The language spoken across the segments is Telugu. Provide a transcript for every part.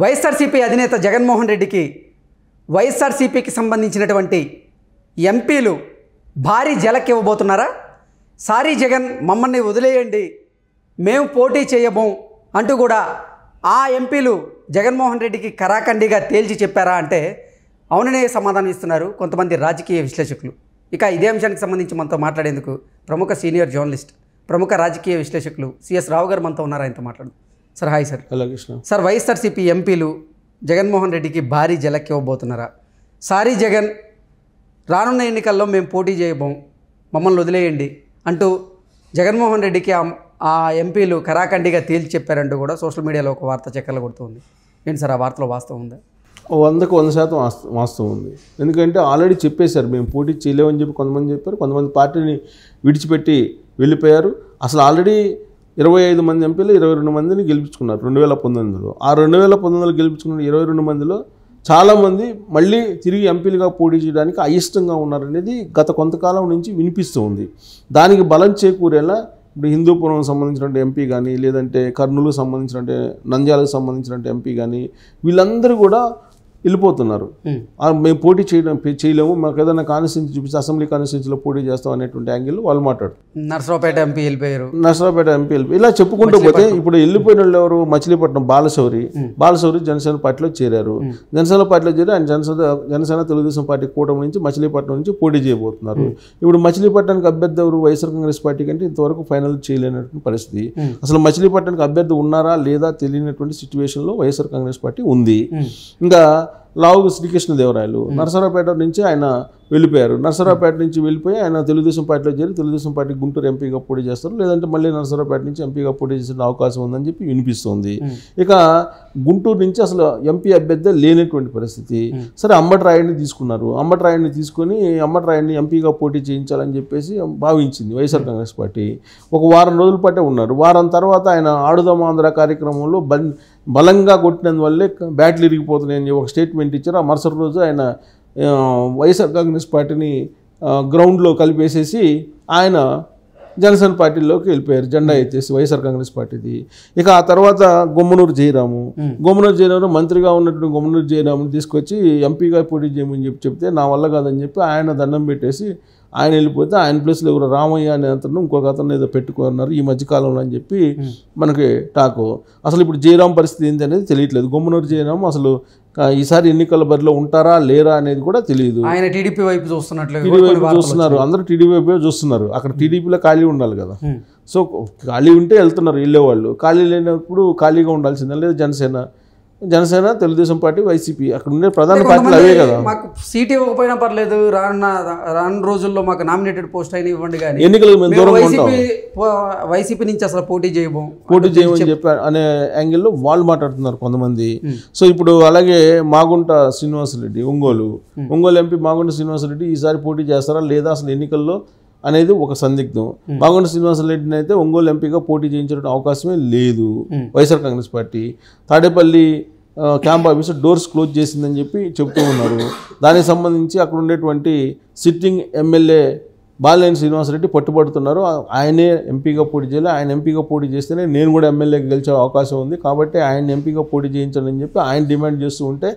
వైఎస్ఆర్సీపీ అధినేత జగన్మోహన్ రెడ్డికి వైఎస్ఆర్సీపీకి సంబంధించినటువంటి ఎంపీలు భారీ జలక్ ఇవ్వబోతున్నారా? సారీ జగన్, మమ్మల్ని వదిలేయండి, మేము పోటీ చేయబోం అంటూ కూడా ఆ ఎంపీలు జగన్మోహన్ రెడ్డికి కరాఖండిగా తేల్చి చెప్పారా అంటే అవుననే సమాధానం ఇస్తున్నారు కొంతమంది రాజకీయ విశ్లేషకులు. ఇక ఇదే అంశానికి సంబంధించి మనతో మాట్లాడేందుకు ప్రముఖ సీనియర్ జర్నలిస్ట్, ప్రముఖ రాజకీయ విశ్లేషకులు సిఎస్ రావు గారు మనతో ఉన్నారు. ఆయనతో మాట్లాడు. Sir hi sir. Hello Krishna. Sir, YSRCP ఎంపీలు జగన్మోహన్ రెడ్డికి భారీ జలక్ ఇవ్వబోతున్నారా? సారీ జగన్, రానున్న ఎన్నికల్లో మేము పోటీ చేయబోం, మమ్మల్ని వదిలేయండి అంటూ జగన్మోహన్ రెడ్డికి ఆ ఎంపీలు కరాఖండిగా తేల్చి చెప్పారంటూ కూడా సోషల్ మీడియాలో ఒక వార్త చక్కర్లు కొడుతుంది. ఏంటి సార్, ఆ వార్తలో వాస్తవం ఉందా? 100% వాస్తవం ఉంది. ఎందుకంటే ఆల్రెడీ చెప్పేశారు మేము పోటీ చేయలేమని చెప్పి కొంతమంది చెప్పారు, కొంతమంది పార్టీని విడిచిపెట్టి వెళ్ళిపోయారు. అసలు ఆల్రెడీ 25 మంది ఎంపీలు 22 మందిని గెలిపించుకున్నారు 2019లో. ఆ 2019లో గెలిపించుకున్న 22 మందిలో చాలామంది మళ్ళీ తిరిగి ఎంపీలుగా పోటీ చేయడానికి అయిష్టంగా ఉన్నారనేది గత కొంతకాలం నుంచి వినిపిస్తూ ఉంది. దానికి బలం చేకూరేలా ఇప్పుడు హిందూపురం సంబంధించిన ఎంపీ కానీ, లేదంటే కర్నూలుకు సంబంధించిన నంద్యాలకు సంబంధించిన ఎంపీ కానీ, వీళ్ళందరూ కూడా వెళ్ళిపోతున్నారు. మేము పోటీ చేయలేము, మాకు ఏదైనా కాన్స్టిట్యూన్సీ చూపిస్తే అసెంబ్లీ కాన్స్టిట్యూన్సీలో పోటీ చేస్తాం అనేటువంటి యాంగిల్ వాళ్ళు మాట్లాడుతారు. నర్సరావుపేట ఎంపీ వెళ్ళిపోయారు, ఇలా చెప్పుకుంటూ పోతే ఇప్పుడు వెళ్ళిపోయిన వాళ్ళు ఎవరు? మచిలీపట్నం బాలశౌరి జనసేన పార్టీలో చేరారు. జనసేన పార్టీలో చేరి ఆయన జనసేన తెలుగుదేశం పార్టీ కూటమి నుంచి మచిలీపట్నం నుంచి పోటీ చేయబోతున్నారు. ఇప్పుడు మచిలీపట్నానికి అభ్యర్థి ఎవరు? వైఎస్ఆర్ కాంగ్రెస్ పార్టీ కంటే ఇంతవరకు ఫైనల్ చేయలేనటువంటి పరిస్థితి. అసలు మచిలీపట్నానికి అభ్యర్థి ఉన్నారా లేదా తెలియనటువంటి సిచ్యువేషన్లో వైఎస్ఆర్ కాంగ్రెస్ పార్టీ ఉంది. ఇంకా లావు శ్రీకృష్ణదేవరాయలు నరసరావుపేట నుంచి ఆయన వెళ్ళిపోయారు. నరసరావుపేట నుంచి వెళ్ళిపోయి ఆయన తెలుగుదేశం పార్టీలో చేరి తెలుగుదేశం పార్టీ గుంటూరు ఎంపీగా పోటీ చేస్తారు, లేదంటే మళ్ళీ నరసరావుపేట నుంచి ఎంపీగా పోటీ చేసే అవకాశం ఉందని చెప్పి వినిపిస్తుంది. ఇక గుంటూరు నుంచి అసలు ఎంపీ అభ్యర్థి లేనటువంటి పరిస్థితి. సరే, అంబటరాయుడిని తీసుకున్నారు. అంబటరాయుడిని తీసుకొని అంబటరాయుడిని ఎంపీగా పోటీ చేయించాలని చెప్పేసి భావించింది వైఎస్ఆర్ కాంగ్రెస్ పార్టీ. ఒక వారం రోజుల పాటే ఉన్నారు. వారం తర్వాత ఆయన ఆడుదాం ఆంధ్ర కార్యక్రమంలో బలంగా కొట్టినందువల్లే బ్యాట్లు ఇరిగిపోతున్నాయని ఒక స్టేట్మెంట్ ఇచ్చారు. ఆ మరుసటి రోజు ఆయన వైఎస్ఆర్ కాంగ్రెస్ పార్టీని గ్రౌండ్లో కలిపేసేసి ఆయన జనసేన పార్టీలోకి వెళ్ళిపోయారు, జెండా ఎత్తేసి వైఎస్ఆర్ కాంగ్రెస్ పార్టీది. ఇక ఆ తర్వాత గుమ్మనూరు జయరాము మంత్రిగా ఉన్నటువంటి గుమ్మనూరు జయరాముని తీసుకొచ్చి ఎంపీగా పోటీ చేయమని చెప్తే నా వల్ల కాదని చెప్పి ఆయన దండం పెట్టేసి ఆయన వెళ్ళిపోతే ఆయన ప్లేస్లో ఎవరు రామయ్య అనే అతను ఇంకొక అతను ఏదో పెట్టుకున్నారు ఈ మధ్యకాలంలో అని చెప్పి మనకి టాకు. అసలు ఇప్పుడు జయరాం పరిస్థితి ఏంటి అనేది తెలియట్లేదు. గుమ్మనూరు జయరాం అసలు ఈసారి ఎన్నికల బరిలో ఉంటారా లేరా అనేది కూడా తెలియదు. ఆయన టీడీపీ వైపు చూస్తున్నారు, అందరూ టీడీపీ వైపు చూస్తున్నారు. అక్కడ టీడీపీలో ఖాళీ ఉండాలి కదా. సో ఖాళీ ఉంటే వెళ్తున్నారు వెళ్ళేవాళ్ళు, ఖాళీ లేనప్పుడు ఖాళీగా ఉండాల్సిందే. లేదా జనసేన తెలుగుదేశం పార్టీ వైసీపీ అక్కడ ఉండే ప్రధాన పార్టీలు అవే కదా. మాకు సీట్ ఇవ్వకపోయినా పర్లేదు, రాను రోజుల్లో మాకు నామినేటెడ్ పోస్ట్ అయినా ఇవ్వండి, కానీ ఎన్నికలకు మేము దూరంగా ఉంటాం, వైసీపీ నుంచి అసలు పోటీ చేయమని చెప్పి అనే యాంగిల్లో వాళ్ళు మాట్లాడుతున్నారు కొంతమంది. సో ఇప్పుడు అలాగే మాగుంట శ్రీనివాసరెడ్డి ఒంగోలు ఎంపీ మాగుంట శ్రీనివాసరెడ్డి ఈసారి పోటీ చేస్తారా లేదా అసలు ఎన్నికల్లో అనేది ఒక సందిగ్ధం. మాగుంట శ్రీనివాసరెడ్డిని అయితే ఒంగోలు ఎంపీగా పోటీ చేయించడం అవకాశమే లేదు YSR Congress party. Tadepalli camp officer doors close చేసిందని చెప్పి చెప్తూ ఉన్నారు. దానికి సంబంధించి అక్కడ ఉండేటువంటి సిట్టింగ్ ఎమ్మెల్యే బాలినేని శ్రీనివాసరెడ్డి పట్టుబడుతున్నారు. ఆయనే ఎంపీగా పోటీ చేయాలి, ఆయన ఎంపీగా పోటీ చేస్తేనే నేను కూడా ఎమ్మెల్యేకి గెలిచే అవకాశం ఉంది, కాబట్టి ఆయన ఎంపీగా పోటీ చేయించాలని చెప్పి ఆయన డిమాండ్ చేస్తూ ఉంటే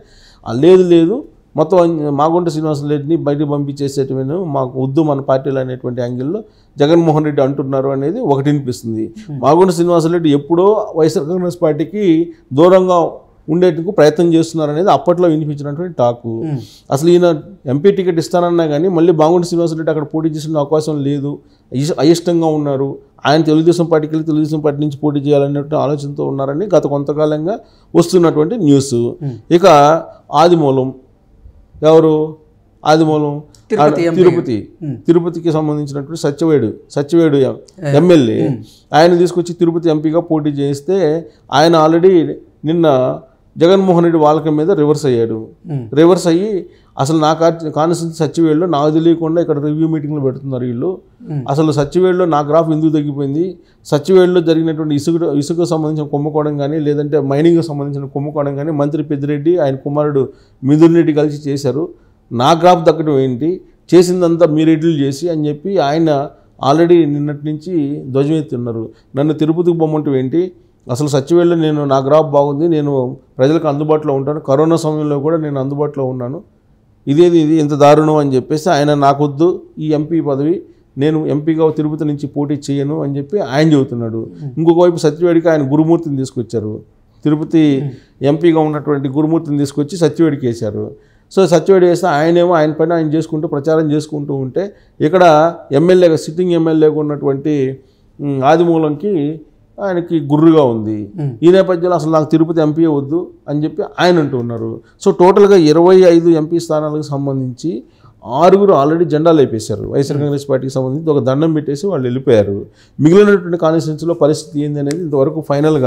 లేదు మొత్తం మాగుంట శ్రీనివాసరెడ్డిని బయటకు పంపించేసేటమేను మాకు వద్దు మన పార్టీలో అనేటువంటి యాంగిల్లో జగన్మోహన్ రెడ్డి అంటున్నారు అనేది ఒకటి వినిపిస్తుంది. మాగుంట శ్రీనివాసరెడ్డి ఎప్పుడో వైఎస్ఆర్ కాంగ్రెస్ పార్టీకి దూరంగా ఉండేందుకు ప్రయత్నం చేస్తున్నారు అనేది అప్పట్లో వినిపించినటువంటి టాకు. అసలు ఈయన ఎంపీ టికెట్ ఇస్తానన్నా కానీ మళ్ళీ మాగుంట శ్రీనివాసరెడ్డి అక్కడ పోటీ చేసిన అవకాశం లేదు, అయిష్టంగా ఉన్నారు. ఆయన తెలుగుదేశం పార్టీకి వెళ్ళి తెలుగుదేశం పార్టీ నుంచి పోటీ చేయాలనేటువంటి ఆలోచనతో ఉన్నారని గత కొంతకాలంగా వస్తున్నటువంటి న్యూస్. ఇక ఆదిమూలం తిరుపతికి సంబంధించినటువంటి సత్యవేడు ఎమ్మెల్యే ఆయన తీసుకొచ్చి తిరుపతి ఎంపీగా పోటీ చేస్తే ఆయన ఆల్రెడీ నిన్న జగన్మోహన్ రెడ్డి వాళ్ళకం మీద రివర్స్ అయ్యి అసలు నా కాన్స్టిట్యూన్సీ సచివేడులో నాకు తెలియకుండా ఇక్కడ రివ్యూ మీటింగ్లు పెడుతున్నారు వీళ్ళు. అసలు సచివేడులో నా గ్రాఫ్ ఎందుకు తగ్గిపోయింది, సచివేడులో జరిగినటువంటి ఇసుకు సంబంధించిన కుంభకోణం కానీ, లేదంటే మైనింగ్కి సంబంధించిన కుంభకోణం కానీ మంత్రి పెద్దిరెడ్డి ఆయన కుమారుడు మిథున్ రెడ్డి కలిసి చేశారు, నా గ్రాఫ్ తగ్గడం ఏంటి, చేసిందంతా మీరు ఎడ్లు చేసి అని చెప్పి ఆయన ఆల్రెడీ నిన్నటి నుంచి ధ్వజమెత్తున్నారు. నన్ను తిరుపతికి పొమ్మంటూ ఏంటి, అసలు సచివేళ్ళు నేను నా గ్రాఫ్ బాగుంది, నేను ప్రజలకు అందుబాటులో ఉంటాను, కరోనా సమయంలో కూడా నేను అందుబాటులో ఉన్నాను, ఇది ఇంత దారుణం అని చెప్పేసి ఆయన నాకొద్దు ఈ ఎంపీ పదవి, నేను ఎంపీగా తిరుపతి నుంచి పోటీ చేయను అని చెప్పి ఆయన చెబుతున్నాడు. ఇంకొక వైపు సత్యవేడికి ఆయన గురుమూర్తిని తీసుకొచ్చారు, తిరుపతి ఎంపీగా ఉన్నటువంటి గురుమూర్తిని తీసుకొచ్చి సత్యవేడికి వేశారు. సో సత్యవేడి వేస్తే ఆయనేమో ఆయన పైన ఆయన చేసుకుంటూ ప్రచారం చేసుకుంటూ ఉంటే ఇక్కడ ఎమ్మెల్యేగా సిట్టింగ్ ఎమ్మెల్యేగా ఉన్నటువంటి ఆదిమూలంకి ఆయనకి గుర్రుగా ఉంది. ఈ నేపథ్యంలో అసలు నాకు తిరుపతి ఎంపీ వద్దు అని చెప్పి ఆయన అంటూ ఉన్నారు. సో టోటల్గా 25 ఎంపీ స్థానాలకు సంబంధించి 6 ఆల్రెడీ జెండాలు వేపేశారు. వైఎస్ఆర్ కాంగ్రెస్ పార్టీకి సంబంధించి ఒక దండం పెట్టేసి వాళ్ళు వెళ్ళిపోయారు. మిగిలినటువంటి కాన్స్టిట్యున్సీలో పరిస్థితి ఏంది అనేది ఇంతవరకు ఫైనల్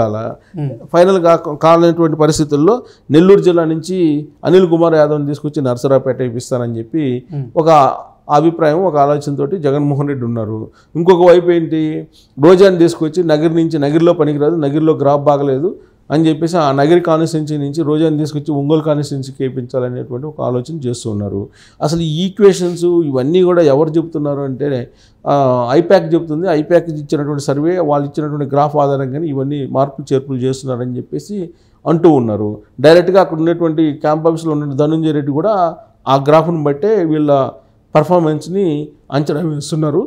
కాలేనటువంటి పరిస్థితుల్లో నెల్లూరు జిల్లా నుంచి అనిల్ కుమార్ యాదవ్ని తీసుకొచ్చి నరసరావుపేట ఇప్పిస్తానని చెప్పి ఒక అభిప్రాయం, ఒక ఆలోచనతోటి జగన్మోహన్ రెడ్డి ఉన్నారు. ఇంకొక వైపు ఏంటి, రోజాని తీసుకొచ్చి నగిరిలో పనికిరాదు, నగిరిలో గ్రాఫ్ బాగలేదు అని చెప్పేసి ఆ నగిరి కాన్స్టిట్యున్సీ నుంచి రోజాని తీసుకొచ్చి ఒంగోలు కాన్స్టిట్యున్సీకి వేయించాలనేటువంటి ఒక ఆలోచన చేస్తున్నారు. అసలు ఈ ఈక్వేషన్స్ ఇవన్నీ కూడా ఎవరు చెబుతున్నారు అంటే ఐపాక్ చెబుతుంది. ఐపాక్ ఇచ్చినటువంటి సర్వే, వాళ్ళు ఇచ్చినటువంటి గ్రాఫ్ ఆధారంగానే ఇవన్నీ మార్పులు చేర్పులు చేస్తున్నారని చెప్పేసి అంటూ ఉన్నారు. డైరెక్ట్గా అక్కడ ఉన్నటువంటి క్యాంప్ ఆఫీస్లో ఉన్న ధనుంజయ రెడ్డి కూడా ఆ గ్రాఫ్ను బట్టే వీళ్ళ పర్ఫార్మెన్స్ని అంచనా వేస్తున్నారు.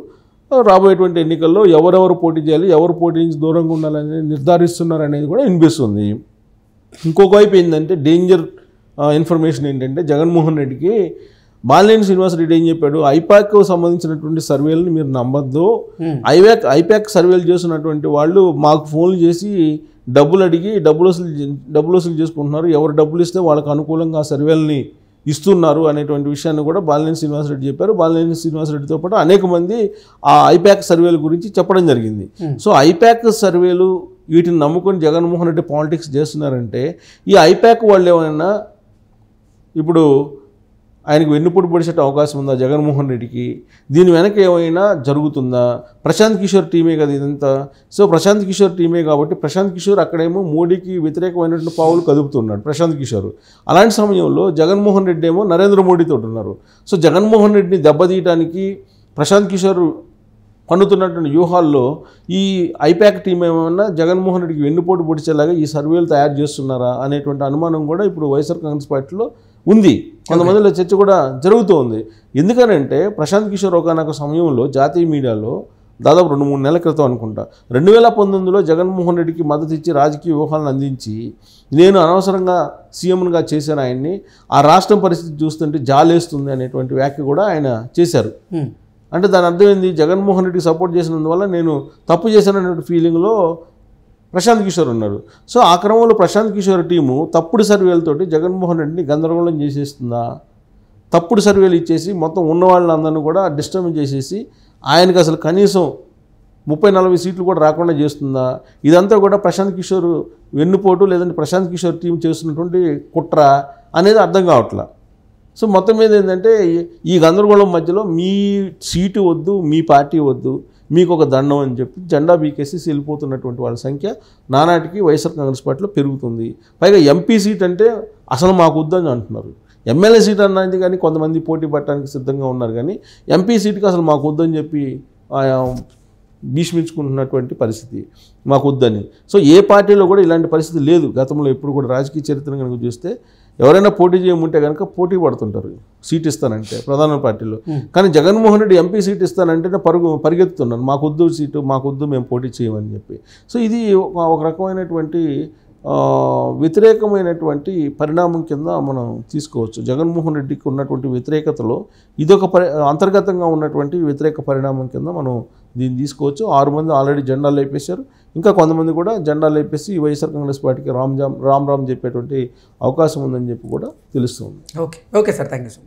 రాబోయేటువంటి ఎన్నికల్లో ఎవరెవరు పోటీ చేయాలి, ఎవరు పోటీ నుంచి దూరంగా ఉండాలని నిర్ధారిస్తున్నారు అనేది కూడా వినిపిస్తుంది. ఇంకొక వైపు ఏంటంటే డేంజర్ ఇన్ఫర్మేషన్ ఏంటంటే జగన్మోహన్ రెడ్డికి బాలినేని శ్రీనివాసరెడ్డి ఏం చెప్పాడు, ఐపాక్ సంబంధించినటువంటి సర్వేలను మీరు నమ్మద్దు, ఐపాక్ సర్వేలు చేస్తున్నటువంటి వాళ్ళు మాకు ఫోన్లు చేసి డబ్బులు అడిగి డబ్బులు వసూలు చేసుకుంటున్నారు, ఎవరు డబ్బులు ఇస్తే వాళ్ళకు అనుకూలంగా ఆ సర్వేలని ఇస్తున్నారు అనేటువంటి విషయాన్ని కూడా బాలినేని శ్రీనివాసరెడ్డి చెప్పారు. బాలినేని శ్రీనివాసరెడ్డితో పాటు అనేక మంది ఆ ఐపాక్ సర్వేల గురించి చెప్పడం జరిగింది. సో ఐపాక్ సర్వేలు వీటిని నమ్ముకొని జగన్మోహన్ రెడ్డి పాలిటిక్స్ చేస్తున్నారంటే ఈ ఐపాక్ వాళ్ళు ఏమైనా ఇప్పుడు ఆయనకు వెన్నుపోటు పొడిచే అవకాశం ఉందా జగన్మోహన్ రెడ్డికి? దీని వెనక ఏమైనా జరుగుతుందా? ప్రశాంత్ కిషోర్ టీమే కదా ఇదంతా. సో ప్రశాంత్ కిషోర్ టీమే కాబట్టి ప్రశాంత్ కిషోర్ అక్కడేమో మోడీకి వ్యతిరేకమైనటువంటి పావులు కదుపుతున్నాడు ప్రశాంత్ కిషోర్. అలాంటి సమయంలో జగన్మోహన్ రెడ్డి ఏమో నరేంద్ర మోడీతో ఉన్నారు. సో జగన్మోహన్ రెడ్డిని దెబ్బతీయడానికి ప్రశాంత్ కిషోర్ పన్నుతున్నటువంటి వ్యూహాల్లో ఈ ఐపాక్ టీం ఏమన్నా జగన్మోహన్ రెడ్డికి వెన్నుపోటు పొడిచేలాగా ఈ సర్వేలు తయారు చేస్తున్నారా అనేటువంటి అనుమానం కూడా ఇప్పుడు వైఎస్ఆర్ కాంగ్రెస్ పార్టీలో ఉంది. కొంతమందిలో చర్చ కూడా జరుగుతూ ఉంది. ఎందుకనంటే ప్రశాంత్ కిషోర్ ఒకనొక సమయంలో జాతీయ మీడియాలో దాదాపు 2-3 నెలల క్రితం అనుకుంటా 2019లో జగన్మోహన్ రెడ్డికి మద్దతు ఇచ్చి రాజకీయ వ్యూహాలను అందించి నేను అనవసరంగా సీఎంగా చేశాను ఆయన్ని, ఆ రాష్ట్రం పరిస్థితి చూస్తుంటే జాలేస్తుంది అనేటువంటి వ్యాఖ్య కూడా ఆయన చేశారు. అంటే దాని అర్థం ఏంది, జగన్మోహన్ రెడ్డికి సపోర్ట్ చేసినందువల్ల నేను తప్పు చేశాననే ఫీలింగ్లో ప్రశాంత్ కిషోర్ ఉన్నారు. సో ఆ క్రమంలో ప్రశాంత్ కిషోర్ టీము తప్పుడు సర్వేలతోటి జగన్మోహన్ రెడ్డిని గందరగోళం చేసేస్తుందా? తప్పుడు సర్వేలు ఇచ్చేసి మొత్తం ఉన్న వాళ్ళందరినీ కూడా డిస్టర్బ్ చేసేసి ఆయనకు అసలు కనీసం 30-40 సీట్లు కూడా రాకుండా చేస్తుందా? ఇదంతా కూడా ప్రశాంత్ కిషోర్ వెన్నుపోటు లేదంటే ప్రశాంత్ కిషోర్ టీం చేస్తున్నటువంటి కుట్ర అనేది అర్థం కావట్లా. సో మొత్తం మీద ఏంటంటే ఈ గందరగోళం మధ్యలో మీ సీటు వద్దు, మీ పార్టీ వద్దు, మీకు ఒక దండం అని చెప్పి జెండా బీకేసి వెళ్ళిపోతున్నటువంటి వాళ్ళ సంఖ్య నానాటికి వైఎస్ఆర్ కాంగ్రెస్ పార్టీలో పెరుగుతుంది. పైగా ఎంపీ సీట్ అంటే అసలు మాకు వద్దని అంటున్నారు. ఎమ్మెల్యే సీట్ అన్నది కానీ కొంతమంది పోటీ పట్టడానికి సిద్ధంగా ఉన్నారు, కానీ ఎంపీ సీట్కి అసలు మాకు వద్దని చెప్పి భీష్మించుకుంటున్నటువంటి పరిస్థితి, మాకు వద్దని. సో ఏ పార్టీలో కూడా ఇలాంటి పరిస్థితి లేదు గతంలో ఎప్పుడు కూడా. రాజకీయ చరిత్రను కనుక చూస్తే ఎవరైనా పోటీ చేయమంటే కనుక పోటీ పడుతుంటారు సీట్ ఇస్తానంటే ప్రధాన పార్టీలో. కానీ జగన్మోహన్ రెడ్డి ఎంపీ సీట్ ఇస్తానంటేనే పరిగెత్తుతున్నారు, మాకు వద్దు సీటు, మాకు వద్దు, మేము పోటీ చేయమని చెప్పి. సో ఇది ఒక రకమైనటువంటి వ్యతిరేకమైనటువంటి పరిణామం కింద మనం తీసుకోవచ్చు. జగన్మోహన్ రెడ్డికి ఉన్నటువంటి వ్యతిరేకతలో ఇదొక అంతర్గతంగా ఉన్నటువంటి వ్యతిరేక పరిణామం కింద మనం దీన్ని తీసుకోవచ్చు. 6 మంది ఆల్రెడీ జెండాలు లేపేశారు, ఇంకా కొంతమంది కూడా జెండాలు లేపేసి వైఎస్ఆర్ కాంగ్రెస్ పార్టీకి రామ్ రామ్ చెప్పేటువంటి అవకాశం ఉందని చెప్పి కూడా తెలుస్తుంది. Okay sir, thank you so much.